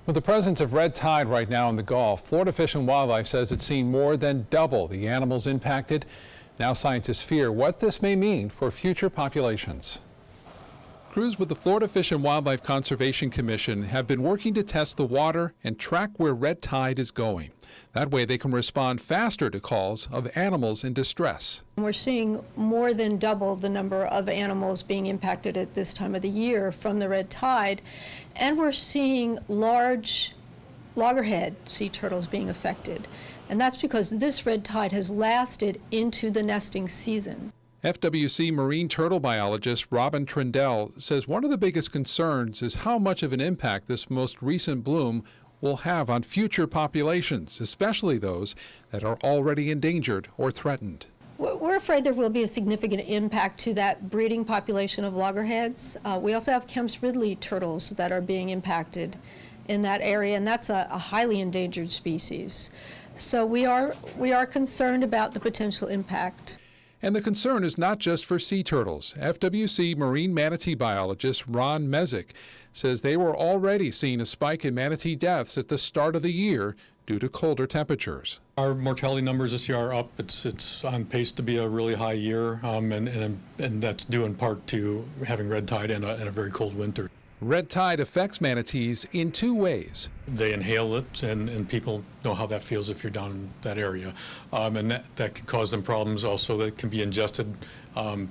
With the presence of red tide right now in the Gulf, Florida Fish and Wildlife says it's seen more than double the animals impacted. Now scientists fear what this may mean for future populations. Crews with the Florida Fish and Wildlife Conservation Commission have been working to test the water and track where red tide is going. That way they can respond faster to calls of animals in distress. We're seeing more than double the number of animals being impacted at this time of the year from the red tide, and we're seeing large loggerhead sea turtles being affected. And that's because this red tide has lasted into the nesting season. FWC marine turtle biologist Robin Trindell says one of the biggest concerns is how much of an impact this most recent bloom will have on future populations, especially those that are already endangered or threatened. We're afraid there will be a significant impact to that breeding population of loggerheads. We also have Kemp's Ridley turtles that are being impacted in that area, and that's a highly endangered species. So we are concerned about the potential impact. And the concern is not just for sea turtles. FWC marine manatee biologist Ron Mezek says they were already seeing a spike in manatee deaths at the start of the year due to colder temperatures. Our mortality numbers this year are up. It's on pace to be a really high year, and that's due in part to having red tide and a very cold winter. Red tide affects manatees in two ways. They inhale it, and people know how that feels if you're down in that area. And that can cause them problems also that can be ingested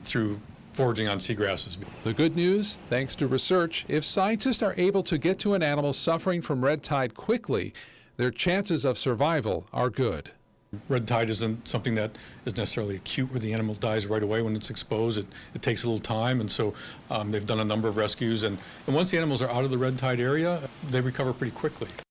through foraging on seagrasses. The good news, thanks to research, if scientists are able to get to an animal suffering from red tide quickly, their chances of survival are good. Red tide isn't something that is necessarily acute where the animal dies right away when it's exposed. It takes a little time, and so they've done a number of rescues. And once the animals are out of the red tide area, they recover pretty quickly.